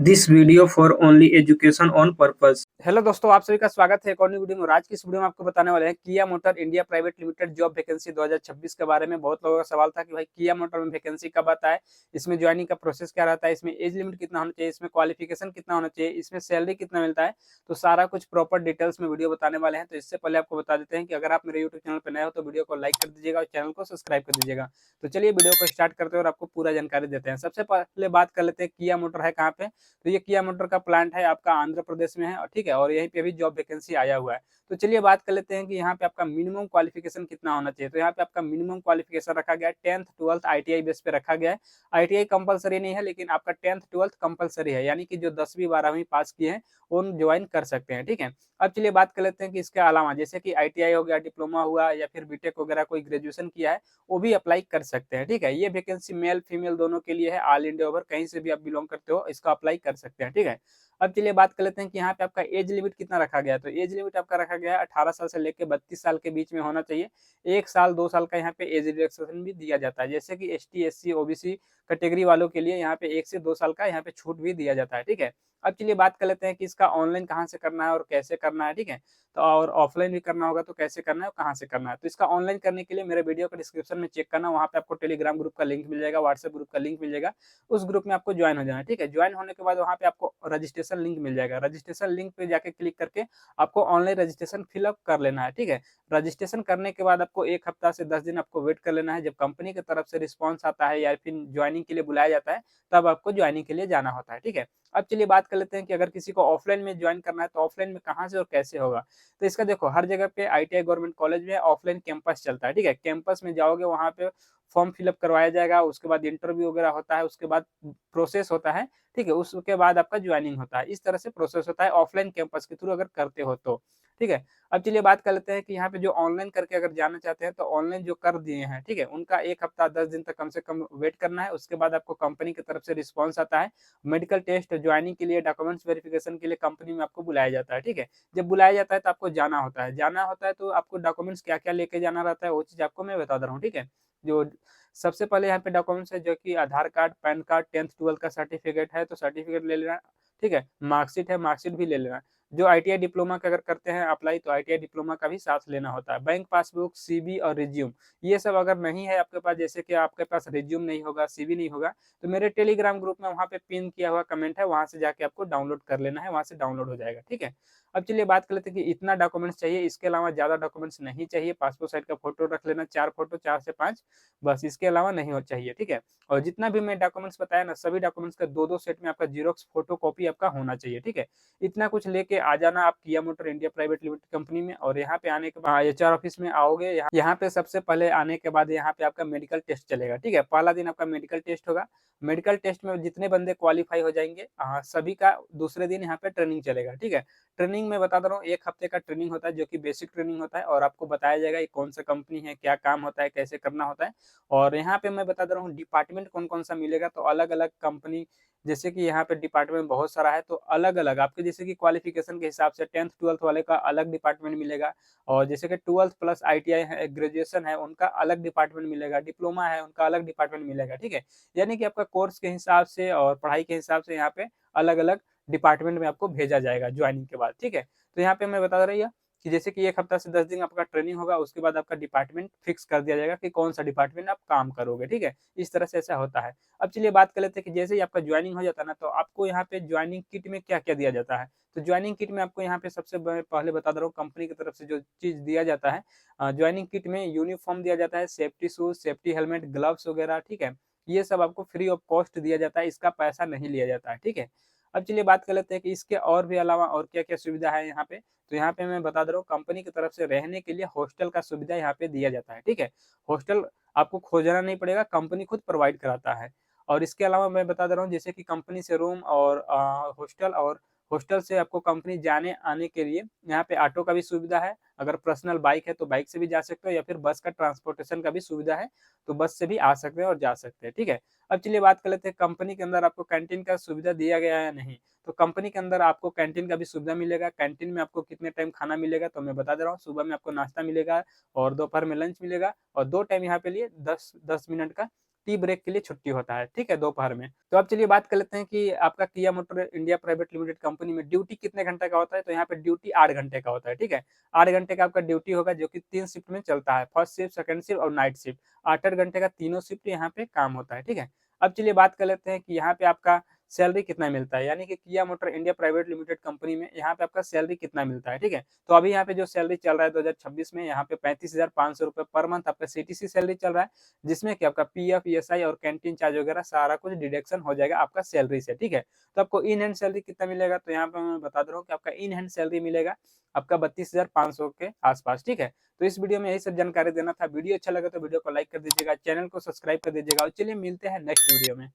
This video for only education on purpose. Hello दोस्तों, आप सभी का स्वागत है एक और नई वीडियो में। और आज की इस वीडियो में आपको बताने वाले हैं किया motor India private limited job vacancy 2026 के बारे में। बहुत लोगों का सवाल था कि भाई किया मोटर में वैकेंसी कब आता है, इसमें ज्वाइनिंग का प्रोसेस क्या रहता है, इसमें एज लिमिट कितना होना चाहिए, इसमें क्वालिफिकेशन कितना होना चाहिए, इसमें सैलरी कितना मिलता है। तो सारा कुछ प्रॉपर डिटेल्स में वीडियो बताने वाले हैं। तो इससे पहले आपको बता देते हैं कि अगर आप मेरे यूट्यूब चैनल पर नए हो तो वीडियो को लाइक कर दीजिएगा और चैनल को सब्सक्राइब कर दीजिएगा। तो चलिए वीडियो को स्टार्ट करते हैं और आपको पूरा जानकारी देते हैं। सबसे पहले बात कर लेते हैं किया मोटर है कहाँ पे। तो ये किया मोटर का प्लांट है आपका आंध्र प्रदेश में है, और ठीक है, और यहीं पे भी जॉब वैकेंसी आया हुआ है। तो चलिए बात कर लेते हैं कि यहाँ पे आपका मिनिमम क्वालिफिकेशन कितना होना चाहिए। तो यहाँ पे आपका मिनिमम क्वालिफिकेशन रखा गया है 10th 12th ITI बेस पे रखा गया है। ITI कंपलसरी नहीं है, लेकिन आपका 10th 12th कंपलसरी है, यानी कि जो 10वीं 12वीं पास किए हैं वो ज्वाइन कर सकते हैं। ठीक है, अब चलिए बात कर लेते हैं कि इसके अलावा जैसे कि ITI हो गया, डिप्लोमा हुआ या फिर बीटेक वगैरह कोई ग्रेजुएशन किया है वो भी अप्लाई कर सकते हैं। ठीक है, ये वैकेंसी मेल फीमेल दोनों के लिए है। ऑल इंडिया ओवर कहीं से भी आप बिलोंग करते हो इसका अप्लाई कर सकते हैं। ठीक है, अब चलिए बात कर लेते हैं कि यहाँ पे आपका एज लिमिट कितना रखा गया है। तो एज लिमिट आपका रखा गया है 18 साल से लेकर 32 साल के बीच में होना चाहिए। 1 साल 2 साल का यहाँ पे एज रिलैक्सेशन भी दिया जाता है, जैसे कि ST SC OBC कैटेगरी वालों के लिए यहाँ पे 1 से 2 साल का यहाँ पे छूट भी दिया जाता है। ठीक है, अब चलिए बात कर लेते हैं कि इसका ऑनलाइन कहाँ से करना है और कैसे करना है। ठीक है, तो और ऑफलाइन भी करना होगा तो कैसे करना है और कहाँ से करना है। तो इसका ऑनलाइन करने के लिए मेरे वीडियो का डिस्क्रिप्शन में चेक करना, वहाँ पे आपको टेलीग्राम ग्रुप का लिंक मिल जाएगा, व्हाट्सएप ग्रुप का लिंक मिल जाएगा। उस ग्रुप में आपको ज्वाइन हो जाना है। ठीक है, ज्वाइन होने के बाद वहाँ पे आपको रजिस्ट्रेशन लिंक मिल जाएगा। रजिस्ट्रेशन लिंक पे जाके क्लिक करके आपको ऑनलाइन रजिस्ट्रेशन फिलअप कर लेना है। ठीक है, रजिस्ट्रेशन करने के बाद आपको 1 हफ्ता से 10 दिन आपको वेट कर लेना है। जब कंपनी की तरफ से रिस्पॉन्स आता है या फिर ज्वाइनिंग के लिए बुलाया जाता है, तब आपको ज्वाइनिंग के लिए जाना होता है। ठीक है, अब चलिए बात कर लेते हैं कि अगर किसी को ऑफलाइन में ज्वाइन करना है तो ऑफलाइन में कहाँ से और कैसे होगा। तो इसका देखो, हर जगह पे ITI गवर्नमेंट कॉलेज में ऑफलाइन कैंपस चलता है। ठीक है, कैंपस में जाओगे, वहाँ पे फॉर्म फिलअप करवाया जाएगा, उसके बाद इंटरव्यू वगैरह होता है, उसके बाद प्रोसेस होता है। ठीक है, उसके बाद आपका ज्वाइनिंग होता है। इस तरह से प्रोसेस होता है ऑफलाइन कैंपस के थ्रू अगर करते हो तो। ठीक है, अब चलिए बात कर लेते हैं कि यहाँ पे जो ऑनलाइन करके अगर जाना चाहते हैं तो ऑनलाइन जो कर दिए हैं, ठीक है, उनका 1 हफ्ता 10 दिन तक कम से कम वेट करना है। उसके बाद आपको कंपनी की तरफ से रिस्पॉन्स आता है। मेडिकल टेस्ट, ज्वाइनिंग के लिए, डॉक्यूमेंट्स वेरिफिकेशन के लिए कंपनी में आपको बुलाया जाता है। ठीक है, जब बुलाया जाता है तो आपको जाना होता है। जाना होता है तो आपको डॉक्यूमेंट्स क्या-क्या लेके जाना रहता है वो चीज़ आपको मैं बता दे रहा हूँ। ठीक है, जो सबसे पहले यहाँ पे डॉक्यूमेंट्स है जो कि आधार card, pan card, 10th 12th का सर्टिफिकेट है तो सर्टिफिकेट ले लेना। ठीक है, मार्कशीट है, मार्कशीट भी ले लेना। जो ITI डिप्लोमा का अगर करते हैं अप्लाई तो ITI डिप्लोमा का भी साथ लेना होता है। बैंक पासबुक, CV और रिज्यूम, ये सब अगर नहीं है आपके पास, जैसे कि आपके पास रिज्यूम नहीं होगा, CV नहीं होगा, तो मेरे टेलीग्राम ग्रुप में वहाँ पे पिन किया हुआ कमेंट है, वहाँ से जाके आपको डाउनलोड कर लेना है, वहाँ से डाउनलोड हो जाएगा। ठीक है, अब चलिए बात कर लेते हैं कि इतना डॉक्यूमेंट्स चाहिए, इसके अलावा ज़्यादा डॉक्यूमेंट्स नहीं चाहिए। पासपोर्ट साइज का फोटो रख लेना, 4 फोटो, 4 से 5, बस इसके अलावा नहीं हो चाहिए। ठीक है, और जितना भी मैं डॉक्यूमेंट्स बताया ना, सभी डॉक्यूमेंट्स का 2-2 सेट में आपका जीरोक्स फोटो कॉपी आपका होना चाहिए। ठीक है, इतना कुछ लेके आ जाना आप किया motor India private limited company में। और यहाँ पे आने के बाद HR ऑफिस में आओगे, यहाँ पे सबसे पहले आने के बाद यहाँ पे आपका मेडिकल टेस्ट चलेगा। ठीक है, पहला दिन आपका मेडिकल टेस्ट होगा। मेडिकल टेस्ट में जितने बंदे क्वालीफाई हो जाएंगे, सभी का दूसरे दिन यहाँ पे ट्रेनिंग चलेगा। ठीक है, ट्रेनिंग में बता दे रहा हूँ, 1 हफ्ते का ट्रेनिंग होता है जो कि बेसिक ट्रेनिंग होता है, और आपको बताया जाएगा ये कौन सा कंपनी है, क्या काम होता है, कैसे करना होता है। और यहाँ पे मैं बता दे रहा हूँ डिपार्टमेंट कौन-कौन सा मिलेगा। तो अलग-अलग कंपनी, जैसे कि यहाँ पे डिपार्टमेंट बहुत सारा है, तो अलग-अलग आपके जैसे कि क्वालिफिकेशन के हिसाब से 10th 12th वाले का अलग डिपार्टमेंट मिलेगा, और जैसे कि 12th प्लस ITI है, ग्रेजुएशन है, उनका अलग डिपार्टमेंट मिलेगा, डिप्लोमा है उनका अलग डिपार्टमेंट मिलेगा। ठीक है, यानी कि आपका कोर्स के हिसाब से और पढ़ाई के हिसाब से यहाँ पे अलग-अलग डिपार्टमेंट में आपको भेजा जाएगा ज्वाइनिंग के बाद। ठीक है, तो यहाँ पे मैं बता रही है कि जैसे कि 1 हफ्ता से 10 दिन आपका ट्रेनिंग होगा, उसके बाद आपका डिपार्टमेंट फिक्स कर दिया जाएगा कि कौन सा डिपार्टमेंट आप काम करोगे। ठीक है, इस तरह से ऐसा होता है। अब चलिए बात कर लेते हैं कि जैसे ही आपका ज्वाइनिंग हो जाता है ना, तो आपको यहाँ पे ज्वाइनिंग किट में क्या-क्या दिया जाता है। तो ज्वाइनिंग किट में आपको यहाँ पे सबसे पहले बता दे रहा हूँ, कंपनी की तरफ से जो चीज़ दिया जाता है, ज्वाइनिंग किट में यूनिफ़ॉर्म दिया जाता है, safety shoes, safety helmet, gloves वगैरह। ठीक है, ये सब आपको फ्री ऑफ कॉस्ट दिया जाता है, इसका पैसा नहीं लिया जाता है। ठीक है, अब चलिए बात कर लेते हैं कि इसके और भी अलावा और क्या-क्या सुविधा है यहाँ पे। तो यहाँ पे मैं बता दे रहा हूँ, कंपनी की तरफ से रहने के लिए हॉस्टल का सुविधा यहाँ पे दिया जाता है। ठीक है, हॉस्टल आपको खोजना नहीं पड़ेगा, कंपनी खुद प्रोवाइड कराता है। और इसके अलावा मैं बता दे रहा हूँ, जैसे कि कंपनी से रूम और हॉस्टल, और हॉस्टल से आपको कंपनी जाने-आने के लिए यहाँ पे ऑटो का भी सुविधा है। अगर पर्सनल बाइक है तो बाइक से भी जा सकते हो, या फिर बस का ट्रांसपोर्टेशन का भी सुविधा है, तो बस से भी आ सकते हैं और जा सकते हैं। ठीक है, अब चलिए बात कर लेते हैं कंपनी के अंदर आपको कैंटीन का सुविधा दिया गया है या नहीं। तो कंपनी के अंदर आपको कैंटीन का भी सुविधा मिलेगा। कैंटीन में आपको कितने टाइम खाना मिलेगा तो मैं बता दे रहा हूँ, सुबह में आपको नाश्ता मिलेगा और दोपहर में लंच मिलेगा, और 2 टाइम यहाँ पे लिए 10-10 मिनट का टी ब्रेक के लिए छुट्टी होता है, ठीक है, दोपहर में। तो अब चलिए बात कर लेते हैं कि आपका किया motor India private limited company में ड्यूटी कितने घंटे का होता है, तो यहाँ पे ड्यूटी 8 घंटे का होता है, ठीक है। 8 घंटे का आपका ड्यूटी होगा जो कि 3 शिफ्ट में चलता है, फर्स्ट शिफ्ट, सेकंड शिफ्ट और नाइट शिफ्ट। 8-8 घंटे का तीनों शिफ्ट यहाँ पे काम होता है, ठीक है। अब चलिए बात कर लेते हैं कि यहाँ पे आपका सैलरी कितना मिलता है, यानी कि किया motor India private limited company में यहाँ पे आपका सैलरी कितना मिलता है, ठीक है। तो अभी यहाँ पे जो सैलरी चल रहा है 2026 में यहाँ पे 35,500 रुपए पर मंथ आपका सीटीसी सैलरी चल रहा है, जिसमें कि आपका पीएफ, ईएसआई और कैंटीन चार्ज वगैरह सारा कुछ डिडक्शन हो जाएगा आपका सैलरी से, ठीक है। तो आपको इन हैंड सैलरी कितना मिलेगा, तो यहाँ पे मैं बता दे रहा हूँ कि आपका इन हैंड सैलरी मिलेगा आपका 32,500 के आसपास, ठीक है। तो इस वीडियो में यही सब जानकारी देना था। वीडियो अच्छा लगा तो वीडियो को लाइक कर दीजिएगा, चैनल को सब्सक्राइब कर दीजिएगा और चलिए मिलते हैं नेक्स्ट वीडियो में।